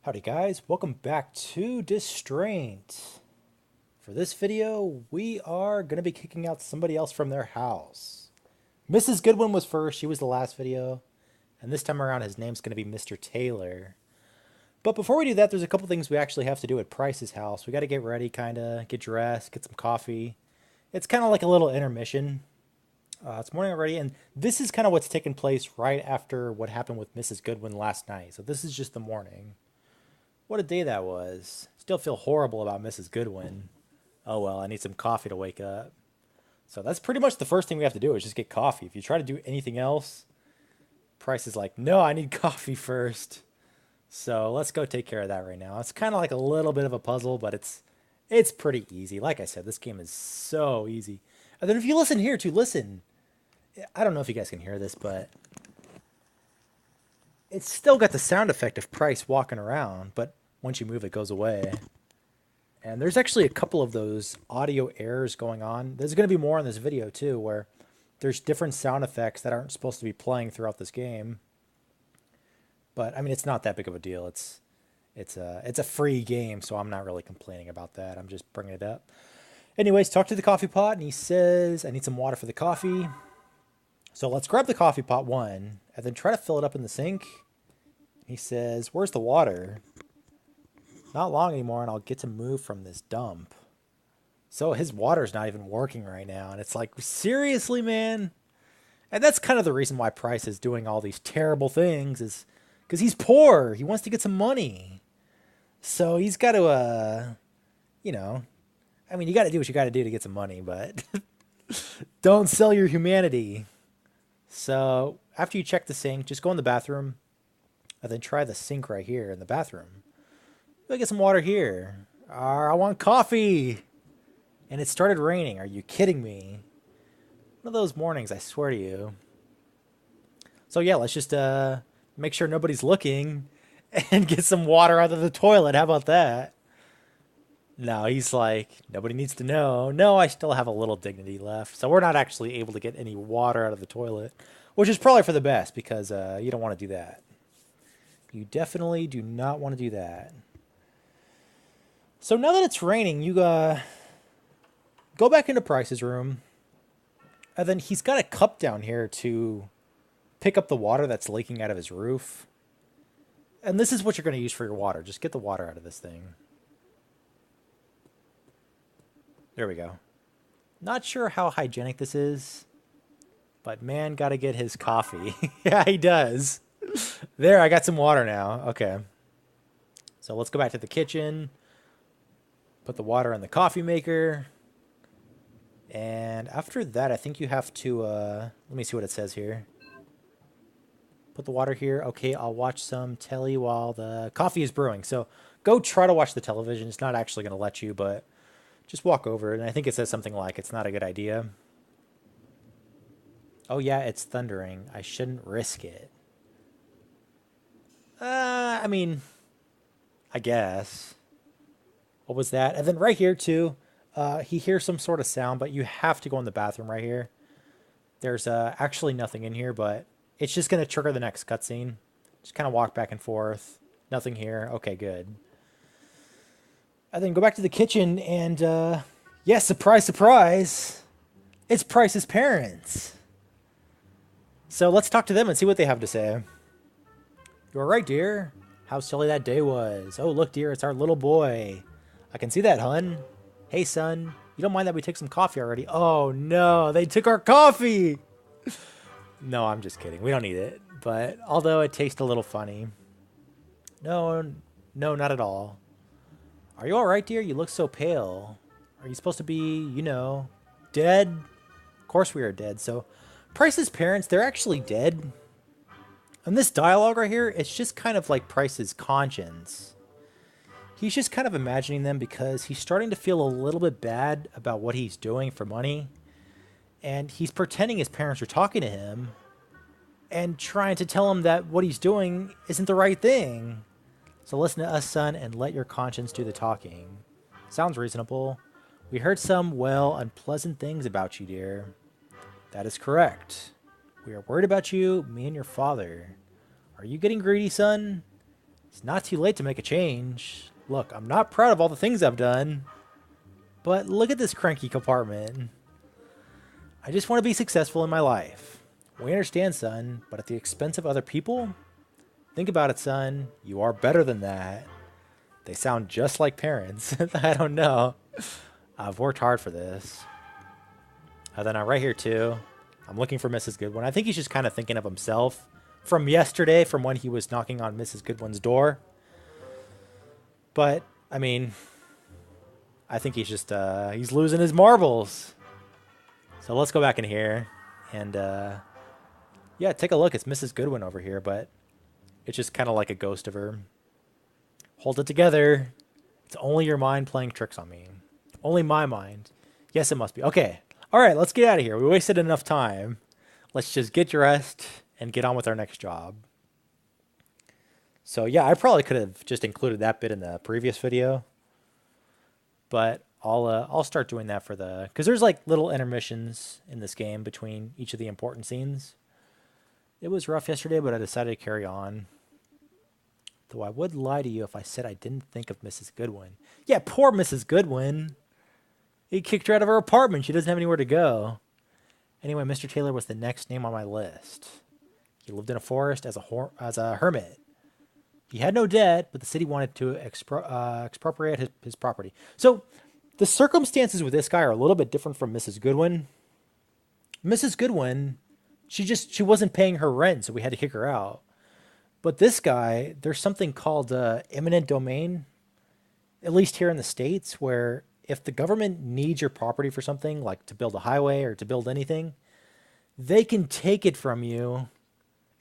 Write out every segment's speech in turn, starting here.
Howdy guys, welcome back to DISTRAINT. For this video, we are going to be kicking out somebody else from their house. Mrs. Goodwin was first, she was the last video, and this time around his name's going to be Mr. Taylor. But before we do that, there's a couple things we actually have to do at Price's house. We got to get ready, get dressed, get some coffee. It's kind of like a little intermission. It's morning already, and this is kind of what's taking place right after what happened with Mrs. Goodwin last night. So this is just the morning. What a day that was. Still feel horrible about Mrs. Goodwin. Oh well, I need some coffee to wake up. So that's pretty much the first thing we have to do is just get coffee. If you try to do anything else, Price is like, no, I need coffee first. So let's go take care of that right now. It's kind of like a little bit of a puzzle, but it's pretty easy. Like I said, this game is so easy. And then if you listen here too, listen. I don't know if you guys can hear this, but it's still got the sound effect of Price walking around, but once you move, it goes away. And there's actually a couple of those audio errors going on. There's going to be more in this video too, where there's different sound effects that aren't supposed to be playing throughout this game. But I mean, it's not that big of a deal. It's a free game, so I'm not really complaining about that. I'm just bringing it up. Anyways, talk to the coffee pot, and he says, I need some water for the coffee. So let's grab the coffee pot one, and then try to fill it up in the sink. He says, where's the water? Not long anymore, and I'll get to move from this dump. So his water's not even working right now, and it's like, seriously, man? And that's kind of the reason why Price is doing all these terrible things, is because he's poor. He wants to get some money. So he's got to, I mean, you got to do what you got to do to get some money, but don't sell your humanity. So after you check the sink, just go in the bathroom and then try the sink right here in the bathroom. Go get some water here. I want coffee. And it started raining. Are you kidding me? One of those mornings, I swear to you. So yeah, let's just make sure nobody's looking and get some water out of the toilet. How about that? No, he's like, nobody needs to know. No, I still have a little dignity left. So we're not actually able to get any water out of the toilet, which is probably for the best because you don't want to do that. You definitely do not want to do that. So now that it's raining, you go back into Price's room, and then he's got a cup down here to pick up the water that's leaking out of his roof. And this is what you're going to use for your water. Just get the water out of this thing. There we go. Not sure how hygienic this is, but man, got to get his coffee. Yeah, he does. There, I got some water now. Okay. So let's go back to the kitchen. Put the water in the coffee maker. And after that, I think you have to, let me see what it says here. Put the water here. Okay, I'll watch some telly while the coffee is brewing. So go try to watch the television. It's not actually going to let you, but just walk over. And I think it says something like, it's not a good idea. Oh yeah, it's thundering. I shouldn't risk it. I mean, I guess. What was that? And then right here too, he hears some sort of sound, but you have to go in the bathroom right here. There's actually nothing in here, but it's just going to trigger the next cutscene. Just kind of walk back and forth. Nothing here. Okay, good. And then go back to the kitchen and, yeah, surprise, surprise. It's Price's parents. So let's talk to them and see what they have to say. You're right, dear. How silly that day was. Oh, look, dear, it's our little boy. I can see that, hun. Hey, son, you don't mind that we took some coffee already? Oh, no, they took our coffee. No, I'm just kidding. We don't need it. But although it tastes a little funny. No, not at all. Are you all right, dear? You look so pale. Are you supposed to be, dead? Of course we are dead. So Price's parents, they're actually dead. And this dialogue right here, it's just kind of like Price's conscience. He's just kind of imagining them because he's starting to feel a little bit bad about what he's doing for money. And he's pretending his parents are talking to him and trying to tell him that what he's doing isn't the right thing. So listen to us, son, and let your conscience do the talking. Sounds reasonable. We heard some, well, unpleasant things about you, dear. That is correct. We are worried about you, me and your father. Are you getting greedy, son? It's not too late to make a change. Look, I'm not proud of all the things I've done, but look at this cranky compartment. I just want to be successful in my life. We understand, son, but at the expense of other people? Think about it, son. You are better than that. They sound just like parents. I don't know. I've worked hard for this. Then I'm right here too. I'm looking for Mrs. Goodwin. I think he's just kind of thinking of himself from yesterday, from when he was knocking on Mrs. Goodwin's door. But, I mean, I think he's just, he's losing his marbles. So let's go back in here and, yeah, take a look. It's Mrs. Goodwin over here, but it's just kind of like a ghost of her. Hold it together. It's only your mind playing tricks on me. Only my mind. Yes, it must be. Okay. All right, let's get out of here. We wasted enough time. Let's just get dressed and get on with our next job. So yeah, I probably could have just included that bit in the previous video, but I'll start doing that for because there's like little intermissions in this game between each of the important scenes. It was rough yesterday, but I decided to carry on. Though I would lie to you if I said I didn't think of Mrs. Goodwin. Yeah, poor Mrs. Goodwin. He kicked her out of her apartment. She doesn't have anywhere to go. Anyway, Mr. Taylor was the next name on my list. He lived in a forest as a hermit. He had no debt, but the city wanted to expropriate his property. So the circumstances with this guy are a little bit different from Mrs. Goodwin. Mrs. Goodwin, she wasn't paying her rent, so we had to kick her out. But this guy, there's something called eminent domain, at least here in the States, where if the government needs your property for something, like to build a highway or to build anything, they can take it from you,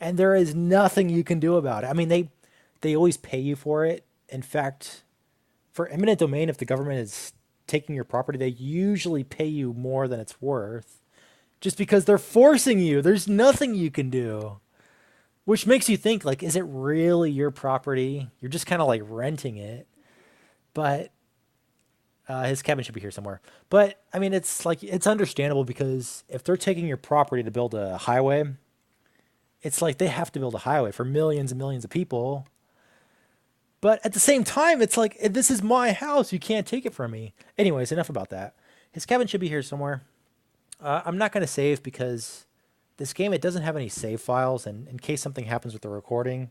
and there is nothing you can do about it. I mean, they always pay you for it. In fact, for eminent domain, if the government is taking your property, they usually pay you more than it's worth, just because they're forcing you. There's nothing you can do. Which makes you think, like, is it really your property? You're just kind of like renting it. But his cabin should be here somewhere. But, I mean, it's like, it's understandable because if they're taking your property to build a highway, it's like they have to build a highway for millions and millions of people. But at the same time, it's like, this is my house. You can't take it from me. Anyways, enough about that. His cabin should be here somewhere. I'm not going to save because this game, it doesn't have any save files, and in case something happens with the recording,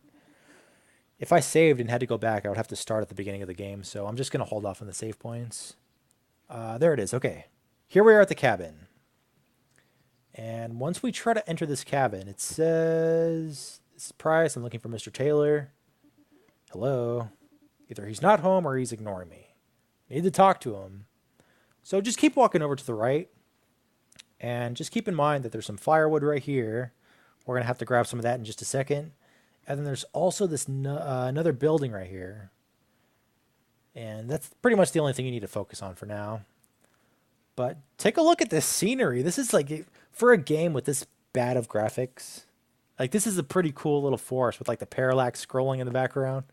if I saved and had to go back, I would have to start at the beginning of the game, so I'm just going to hold off on the save points. There it is. Okay. Here we are at the cabin. And once we try to enter this cabin, it says, this is Price, I'm looking for Mr. Taylor. Hello. Either he's not home or he's ignoring me. Need to talk to him. So just keep walking over to the right. And just keep in mind that there's some firewood right here. We're going to have to grab some of that in just a second. And then there's also this another building right here. And that's pretty much the only thing you need to focus on for now. But take a look at this scenery. This is like, for a game with this bad of graphics, like this is a pretty cool little forest with like the parallax scrolling in the background.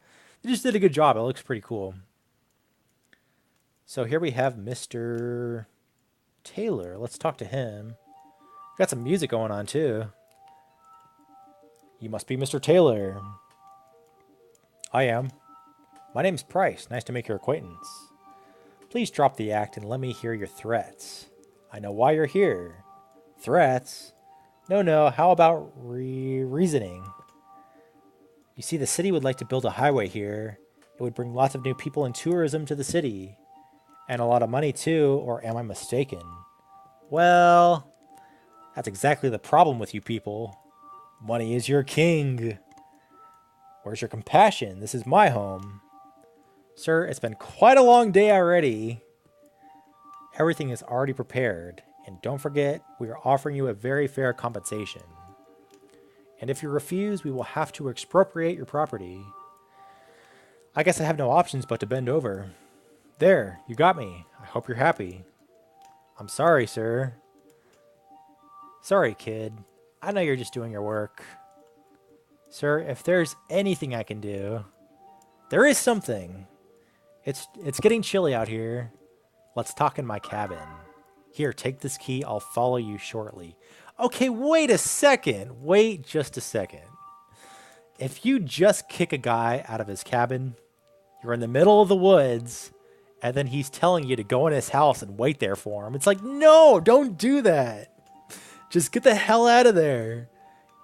They just did a good job. It looks pretty cool. So here we have Mr. Taylor. Let's talk to him. Got some music going on too. You must be Mr. Taylor. I am. My name's Price. Nice to make your acquaintance. Please drop the act and let me hear your threats. I know why you're here. Threats? No. How about reasoning? You see, the city would like to build a highway here. It would bring lots of new people and tourism to the city. And a lot of money too, or am I mistaken? Well, that's exactly the problem with you people. Money is your king. Where's your compassion? This is my home. Sir, it's been quite a long day already. Everything is already prepared. And don't forget, we are offering you a very fair compensation. And if you refuse, we will have to expropriate your property. I guess I have no options but to bend over. There, you got me. I hope you're happy. I'm sorry, sir. Sorry, kid. I know you're just doing your work. Sir, if there's anything I can do... There is something. It's getting chilly out here. Let's talk in my cabin. Here, take this key. I'll follow you shortly. Okay, wait a second. Wait just a second. If you just kick a guy out of his cabin, you're in the middle of the woods, and then he's telling you to go in his house and wait there for him. It's like, no, don't do that. Just get the hell out of there.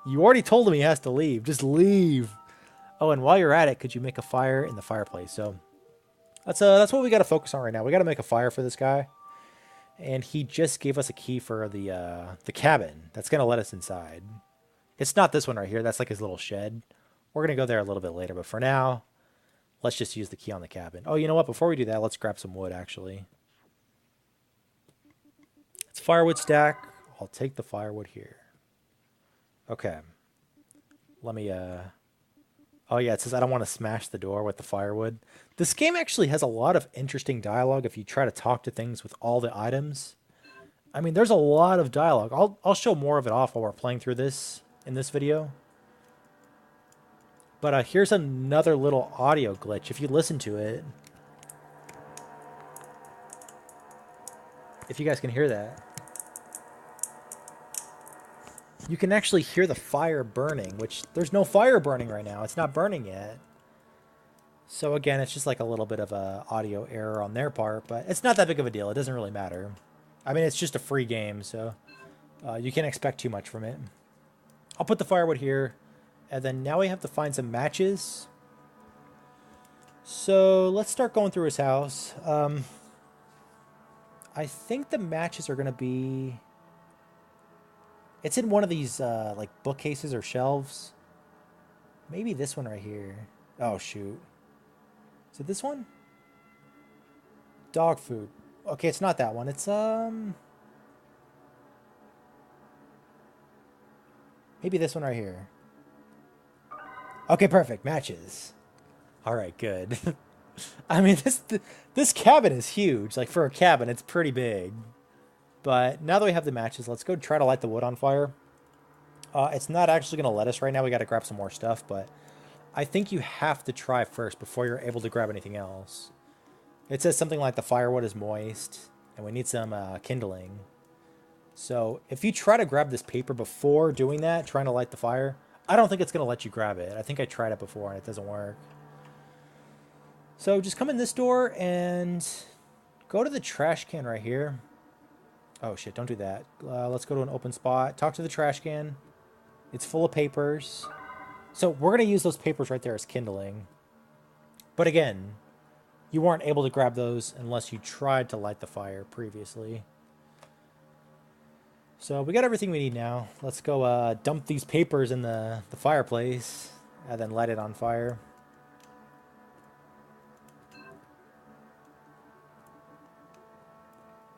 You already told him he has to leave. Just leave. Oh, and while you're at it, could you make a fire in the fireplace? So that's what we got to focus on right now. We got to make a fire for this guy, and he just gave us a key for the cabin. That's gonna let us inside. It's not this one right here. That's like his little shed. We're gonna go there a little bit later, but for now, let's just use the key on the cabin. Oh, you know what? Before we do that, let's grab some wood, actually. It's firewood stack. I'll take the firewood here. Okay. Let me, Oh, yeah, it says I don't want to smash the door with the firewood. This game actually has a lot of interesting dialogue if you try to talk to things with all the items. I mean, there's a lot of dialogue. I'll show more of it off while we're playing through this in this video. But here's another little audio glitch. If you listen to it, if you guys can hear that, you can actually hear the fire burning, which there's no fire burning right now. It's not burning yet. So again, it's just like a little bit of a audio error on their part, but it's not that big of a deal. It doesn't really matter. I mean, it's just a free game, so you can't expect too much from it. I'll put the firewood here, and then now we have to find some matches. So let's start going through his house. I think the matches are going to be... It's in one of these like bookcases or shelves. Maybe this one right here. Oh, shoot. Is it this one? Dog food. Okay, it's not that one. It's, maybe this one right here. Okay, perfect. Matches. All right, good. I mean, this cabin is huge. Like, for a cabin, it's pretty big. But now that we have the matches, let's go try to light the wood on fire. It's not actually going to let us right now. We got to grab some more stuff, but I think you have to try first before you're able to grab anything else. It says something like the firewood is moist, and we need some kindling. So if you try to grab this paper before doing that, trying to light the fire, I don't think it's going to let you grab it. I think I tried it before, and it doesn't work. So just come in this door and go to the trash can right here. Oh, shit, don't do that. Let's go to an open spot. Talk to the trash can. It's full of papers. So we're going to use those papers right there as kindling. But again, you weren't able to grab those unless you tried to light the fire previously. So we got everything we need now. Let's go dump these papers in the fireplace and then light it on fire.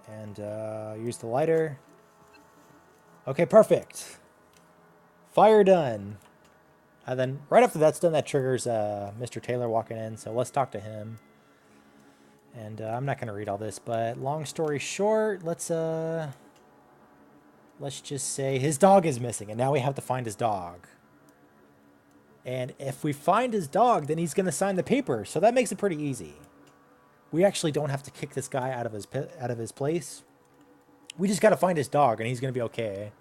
And use the lighter. Okay, perfect. Fire done. And then right after that's done, that triggers Mr. Taylor walking in. So let's talk to him. And I'm not going to read all this, but long story short, let's just say his dog is missing, and now we have to find his dog. And if we find his dog, then he's going to sign the paper. So that makes it pretty easy. We actually don't have to kick this guy out of his place. We just got to find his dog, and he's going to be okay.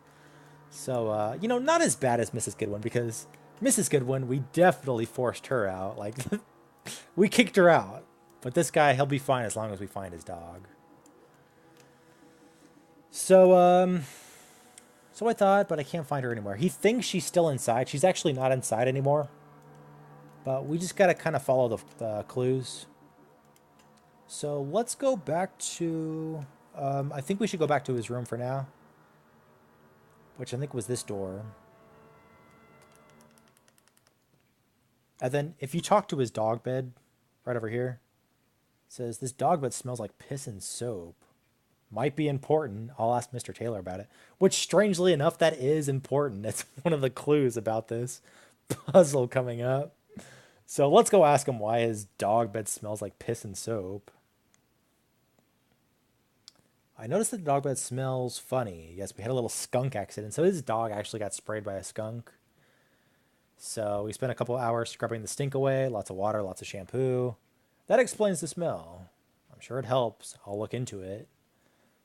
So, you know, not as bad as Mrs. Goodwin, because Mrs. Goodwin, we definitely forced her out. Like, we kicked her out. But this guy, he'll be fine as long as we find his dog. So, so I thought, but I can't find her anymore. He thinks she's still inside. She's actually not inside anymore. But we just got to kind of follow the clues. So let's go back to... I think we should go back to his room for now. Which I think was this door. And then if you talk to his dog bed, right over here, it says, this dog bed smells like piss and soap. Might be important. I'll ask Mr. Taylor about it. Which, strangely enough, that is important. It's one of the clues about this puzzle coming up. So let's go ask him why his dog bed smells like piss and soap. I noticed that the dog bed smells funny. Yes, we had a little skunk accident. So his dog actually got sprayed by a skunk. So we spent a couple hours scrubbing the stink away. Lots of water, lots of shampoo. That explains the smell. I'm sure it helps. I'll look into it.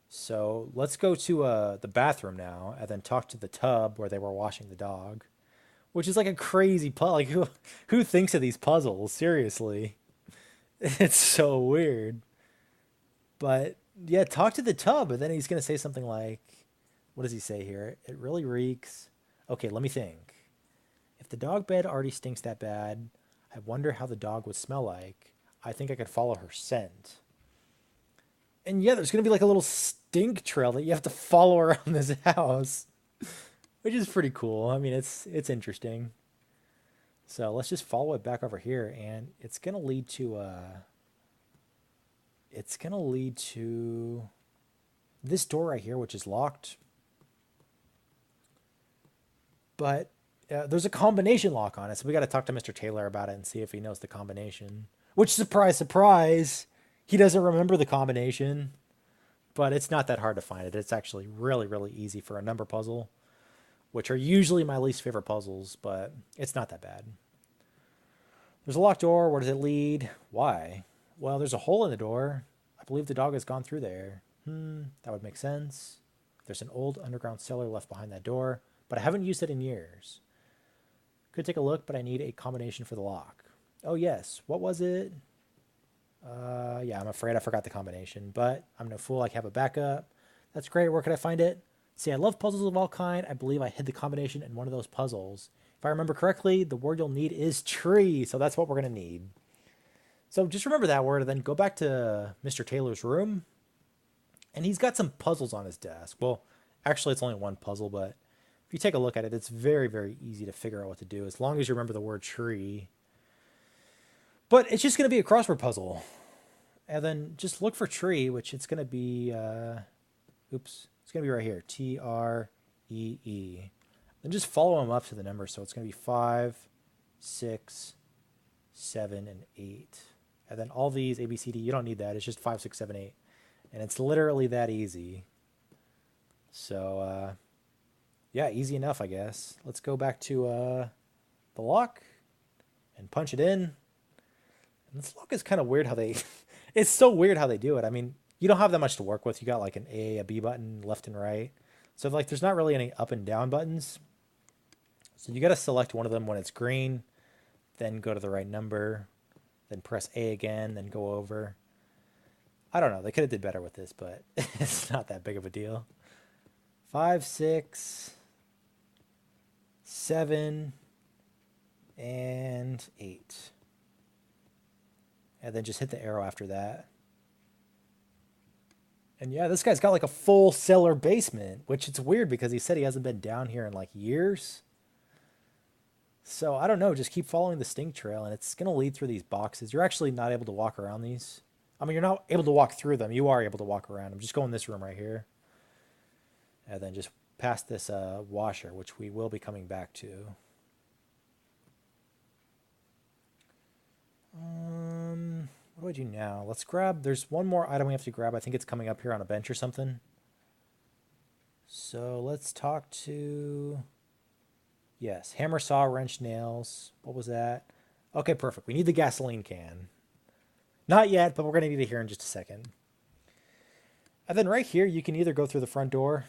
So let's go to the bathroom now and then talk to the tub where they were washing the dog. which is like a crazy puzzle. Like who thinks of these puzzles? Seriously, it's so weird. But yeah, talk to the tub, and then he's gonna say something like, "What does he say here? It really reeks." Okay, let me think. If the dog bed already stinks that bad, I wonder how the dog would smell like. I think I could follow her scent. And yeah, there's gonna be like a little stink trail that you have to follow around this house, which is pretty cool. I mean, it's interesting. So let's just follow it back over here, and it's gonna lead to this door right here, which is locked. But there's a combination lock on it, so we got to talk to Mr. Taylor about it and see if he knows the combination. Which, surprise, surprise, he doesn't remember the combination. But it's not that hard to find it. It's actually really, really easy for a number puzzle, which are usually my least favorite puzzles, but it's not that bad. There's a locked door. Where does it lead? Why? Well, there's a hole in the door. I believe the dog has gone through there. That would make sense. There's an old underground cellar left behind that door, but I haven't used it in years. Could take a look, but I need a combination for the lock. Oh, yes. What was it? Yeah, I'm afraid I forgot the combination, but I'm no fool. I have a backup. That's great. Where could I find it? See, I love puzzles of all kind. I believe I hid the combination in one of those puzzles. If I remember correctly, the word you'll need is tree, so that's what we're going to need. So just remember that word, and then go back to Mr. Taylor's room, and he's got some puzzles on his desk. Well, actually, it's only one puzzle, but if you take a look at it, it's very, very easy to figure out what to do as long as you remember the word tree. But it's just going to be a crossword puzzle. And then just look for tree, which it's going to be, it's going to be right here, Tree. Then just follow them up to the number. So it's going to be 5, 6, 7, and 8. And then all these, A, B, C, D, you don't need that. It's just 5, 6, 7, 8. And it's literally that easy. So, yeah, easy enough, I guess. Let's go back to the lock and punch it in. And this lock is kind of weird how they... It's so weird how they do it. I mean, you don't have that much to work with. You got like an A, a B button, left and right. So like there's not really any up and down buttons. So you got to select one of them when it's green, then go to the right number, then press A again, then go over. I don't know. They could have did better with this, but it's not that big of a deal. 5, 6, 7, and 8. And then just hit the arrow after that. And yeah, this guy's got like a full cellar basement, which it's weird because he said he hasn't been down here in like years. So I don't know, just keep following the stink trail and it's going to lead through these boxes. You're actually not able to walk around these. I mean, you're not able to walk through them. You are able to walk around them. Just go in this room right here. And then just past this washer, which we will be coming back to. What do I do now? Let's grab, there's one more item we have to grab. I think it's coming up here on a bench or something. So let's talk to, yes, hammer, saw, wrench, nails. What was that? Okay, perfect. We need the gasoline can. Not yet, but we're going to need it here in just a second. And then right here, you can either go through the front door.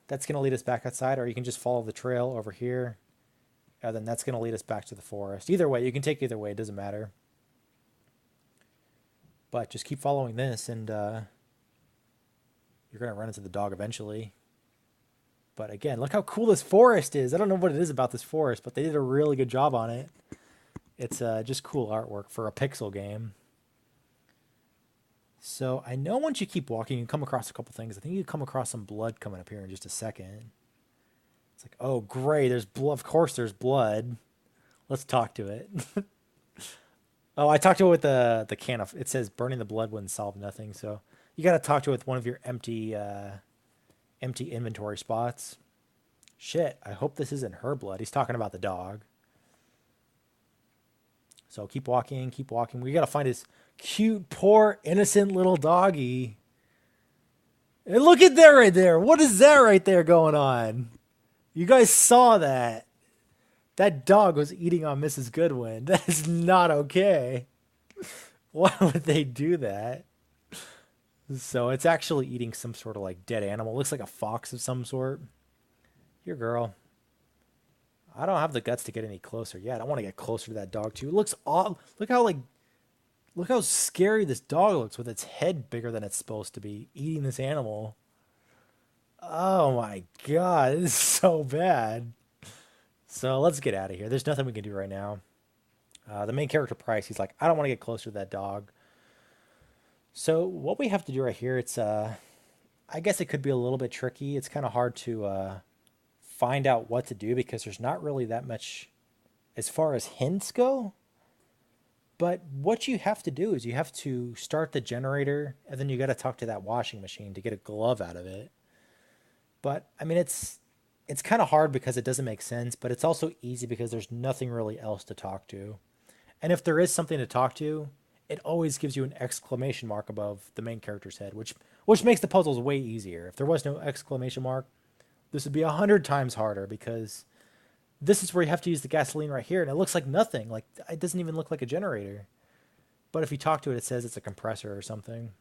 That's going to lead us back outside, or you can just follow the trail over here. And then that's going to lead us back to the forest. Either way, you can take either way. It doesn't matter. But just keep following this, and you're going to run into the dog eventually. But again, look how cool this forest is. I don't know what it is about this forest, but they did a really good job on it. It's just cool artwork for a pixel game. So I know once you keep walking, you come across a couple things. I think you come across some blood coming up here in just a second. It's like, oh, great, there's blood. Of course there's blood. Let's talk to it. Oh, I talked to it with the can of, it says burning the blood wouldn't solve nothing. So you got to talk to it with one of your empty inventory spots. Shit, I hope this isn't her blood. He's talking about the dog. So keep walking, keep walking. We got to find his cute, poor, innocent little doggy. And look at that right there. What is that right there going on? You guys saw that. That dog was eating on Mrs. Goodwin. That is not okay. Why would they do that? So it's actually eating some sort of like dead animal. Looks like a fox of some sort. Here, girl. I don't have the guts to get any closer yet. I want to get closer to that dog too. It looks all. Look how scary this dog looks with its head bigger than it's supposed to be, eating this animal. Oh my god, this is so bad. So let's get out of here. There's nothing we can do right now. The main character, Price, he's like, I don't want to get closer to that dog. So what we have to do right here, it's I guess it could be a little bit tricky. It's kind of hard to find out what to do because there's not really that much as far as hints go. But what you have to do is you have to start the generator and then you got to talk to that washing machine to get a glove out of it. But I mean, it's kind of hard because it doesn't make sense, but it's also easy because there's nothing really else to talk to. And if there is something to talk to, it always gives you an exclamation mark above the main character's head, which makes the puzzles way easier. If there was no exclamation mark, this would be 100 times harder because this is where you have to use the gasoline right here, and it looks like nothing. Like it doesn't even look like a generator. But if you talk to it, it says it's a compressor or something.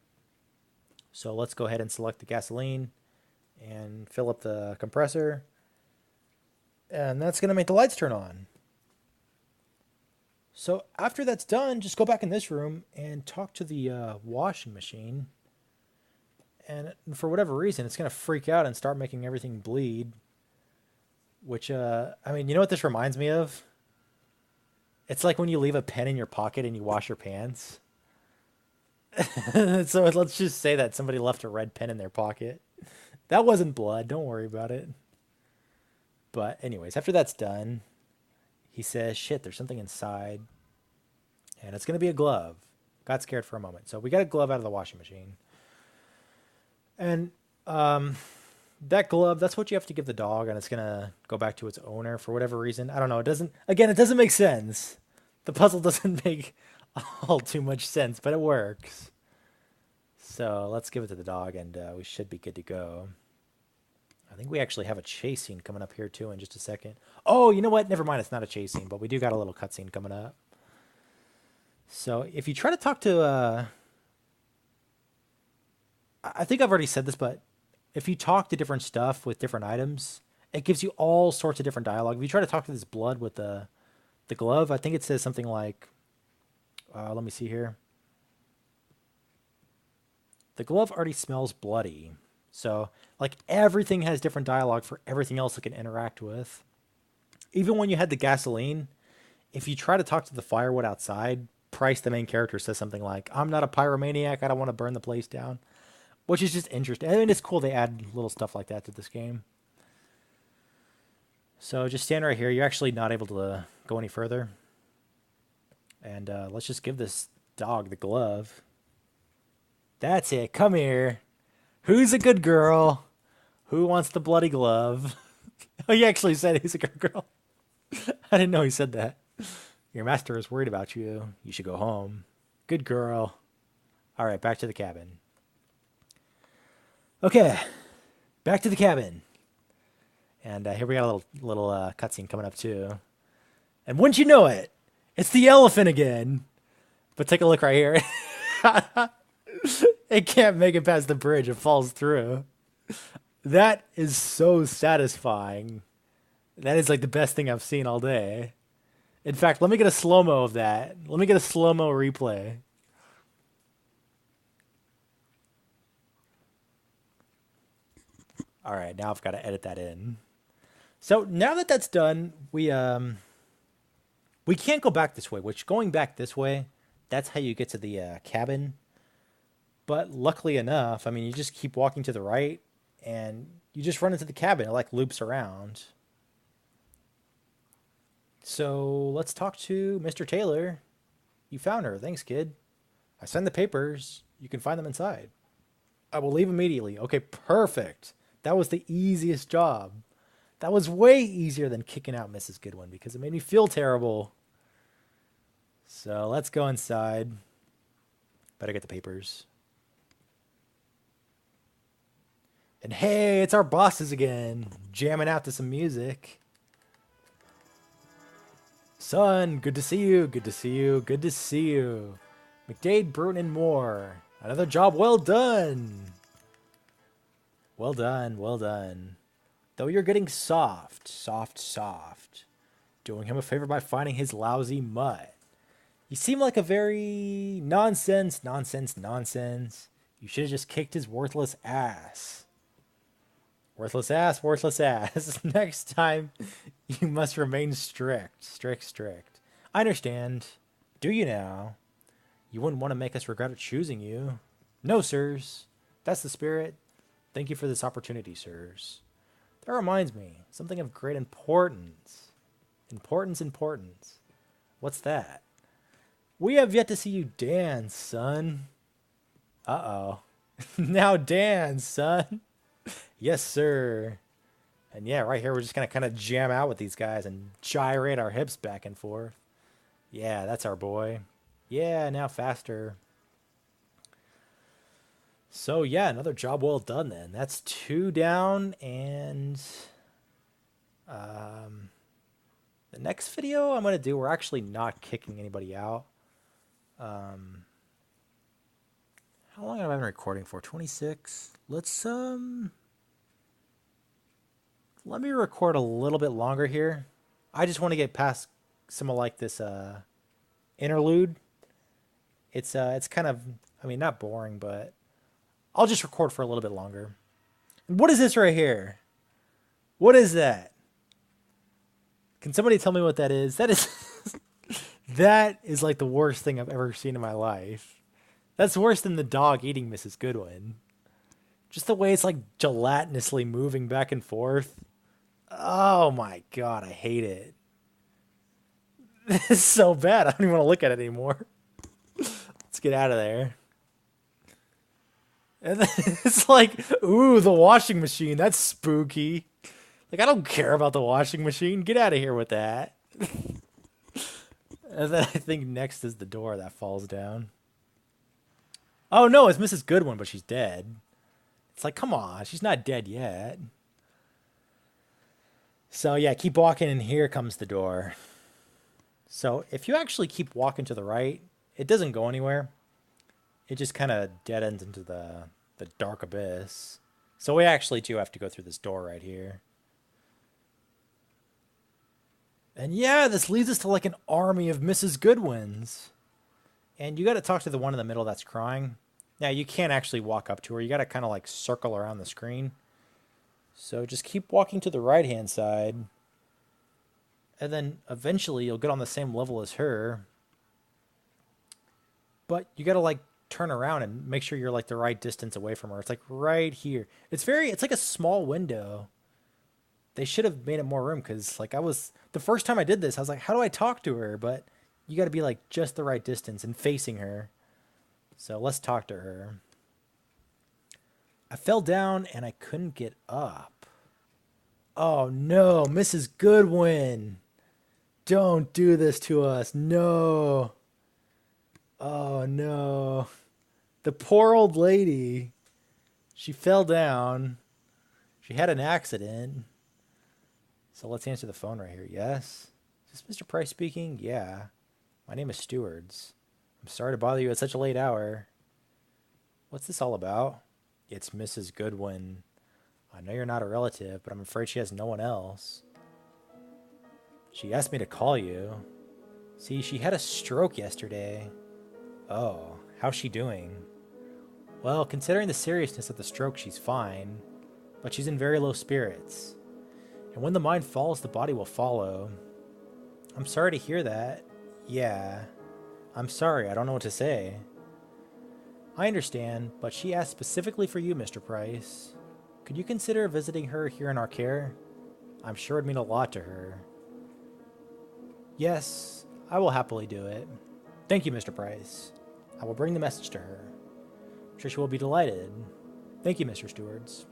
So let's go ahead and select the gasoline and fill up the compressor. And that's going to make the lights turn on. So after that's done, just go back in this room and talk to the washing machine. And for whatever reason, it's going to freak out and start making everything bleed. Which, I mean, you know what this reminds me of? It's like when you leave a pen in your pocket and you wash your pants. So let's just say that somebody left a red pen in their pocket. That wasn't blood. Don't worry about it. But anyways, after that's done, he says, shit, there's something inside. And it's going to be a glove. Got scared for a moment. So we got a glove out of the washing machine. And that glove, that's what you have to give the dog, and it's going to go back to its owner for whatever reason. I don't know. It doesn't make sense. The puzzle doesn't make all too much sense, but it works. So let's give it to the dog, and we should be good to go. I think we actually have a chase scene coming up here, too, in just a second. Oh, you know what? Never mind. It's not a chase scene, but we do got a little cutscene coming up. So if you try to talk to... I think I've already said this, but if you talk to different stuff with different items, it gives you all sorts of different dialogue. If you try to talk to this blood with the glove, I think it says something like... let me see here. The glove already smells bloody. So, like, everything has different dialogue for everything else it can interact with. Even when you had the gasoline, if you try to talk to the firewood outside, Price, the main character, says something like, I'm not a pyromaniac, I don't want to burn the place down. Which is just interesting. I mean, it's cool they add little stuff like that to this game. So just stand right here. You're actually not able to go any further. And let's just give this dog the glove. That's it. Come here. Who's a good girl? Who wants the bloody glove? Oh, he actually said he's a good girl. I didn't know he said that. Your master is worried about you. You should go home. Good girl. All right, back to the cabin. Okay, back to the cabin. And here we got a little cutscene coming up too. And wouldn't you know it, it's the elephant again. But take a look right here. It can't make it past the bridge. It falls through. That is so satisfying. That is like the best thing I've seen all day. In fact, let me get a slow-mo of that. Let me get a slow-mo replay. All right, now I've got to edit that in. So now that that's done, we can't go back this way, which going back this way, that's how you get to the cabin. But luckily enough, I mean, you just keep walking to the right, and you just run into the cabin. It, like, loops around. So let's talk to Mr. Taylor. You found her. Thanks, kid. I signed the papers. You can find them inside. I will leave immediately. Okay, perfect. That was the easiest job. That was way easier than kicking out Mrs. Goodwin because it made me feel terrible. So let's go inside. Better get the papers. And hey, it's our bosses again, jamming out to some music. Son, good to see you, good to see you, good to see you. McDade, Bruton, and more. Another job well done. Well done, well done. Though you're getting soft. doing him a favor by finding his lousy mutt. You seem like a very nonsense. You should have just kicked his worthless ass. Worthless ass. Next time, you must remain strict. I understand. Do you now? You wouldn't want to make us regret choosing you. No, sirs. That's the spirit. Thank you for this opportunity, sirs. That reminds me, something of great importance. Importance. What's that? We have yet to see you dance, son. Uh-oh. Now dance, son. Yes, sir. And yeah, right here we're just going to kind of jam out with these guys and gyrate our hips back and forth. Yeah, that's our boy. Yeah, now faster. So yeah, another job well done then. That's 2 down, and the next video I'm going to do, we're actually not kicking anybody out. How long have I been recording for? 26. Let's let me record a little bit longer here. I just want to get past some of like this interlude. It's kind of, I mean, not boring, but I'll just record for a little bit longer. What is this right here? What is that? Can somebody tell me what that is? That is that is like the worst thing I've ever seen in my life. That's worse than the dog eating Mrs. Goodwin. Just the way it's like gelatinously moving back and forth. Oh my god, I hate it. This is so bad. I don't even want to look at it anymore. Let's get out of there. And then it's like, ooh, the washing machine. That's spooky. Like, I don't care about the washing machine. Get out of here with that. And then I think next is the door that falls down. Oh no, it's Mrs. Goodwin, but she's dead. It's like, come on, she's not dead yet. So yeah, keep walking, and here comes the door. So if you actually keep walking to the right, it doesn't go anywhere. It just kind of dead ends into the dark abyss. So we actually do have to go through this door right here. And yeah, this leads us to like an army of Mrs. Goodwins. And you got to talk to the one in the middle that's crying. Now, you can't actually walk up to her. You got to kind of like circle around the screen. So just keep walking to the right-hand side. And then eventually you'll get on the same level as her. But you got to like turn around and make sure you're like the right distance away from her. It's like right here. It's like a small window. They should have made it more room, because like the first time I did this, I was like, how do I talk to her? But you got to be like just the right distance and facing her. So let's talk to her. I fell down and I couldn't get up. Oh no, Mrs. Goodwin. Don't do this to us. No. Oh no. The poor old lady. She fell down. She had an accident. So let's answer the phone right here. Yes? Is this Mr. Price speaking? Yeah. My name is Stewards. I'm sorry to bother you at such a late hour. What's this all about? It's Mrs. Goodwin. I know you're not a relative, but I'm afraid she has no one else. She asked me to call you. See, she had a stroke yesterday. Oh, how's she doing? Well, considering the seriousness of the stroke, she's fine, but she's in very low spirits. And when the mind falls, the body will follow. I'm sorry to hear that. Yeah. I'm sorry, I don't know what to say. I understand, but she asked specifically for you, Mr. Price. Could you consider visiting her here in our care? I'm sure it'd mean a lot to her. Yes, I will happily do it. Thank you, Mr. Price. I will bring the message to her. I'm sure she will be delighted. Thank you, Mr. Stewards.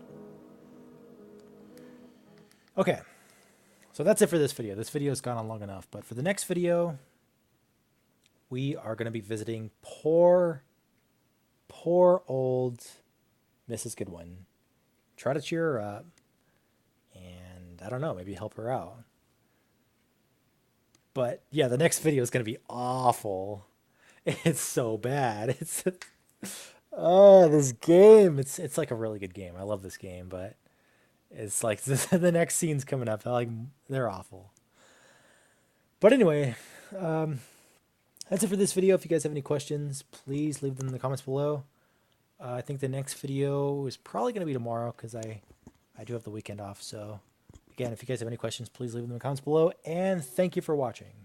Okay, so that's it for this video. This video's gone on long enough, but for the next video, we are going to be visiting poor old Mrs. Goodwin. Try to cheer her up, and I don't know, maybe help her out. But yeah, the next video is going to be awful. It's so bad. This game. It's like a really good game. I love this game, but it's like the next scene's coming up. They're awful. But anyway, that's it for this video. If you guys have any questions, please leave them in the comments below. I think the next video is probably going to be tomorrow because I do have the weekend off. So again, if you guys have any questions, please leave them in the comments below. And thank you for watching.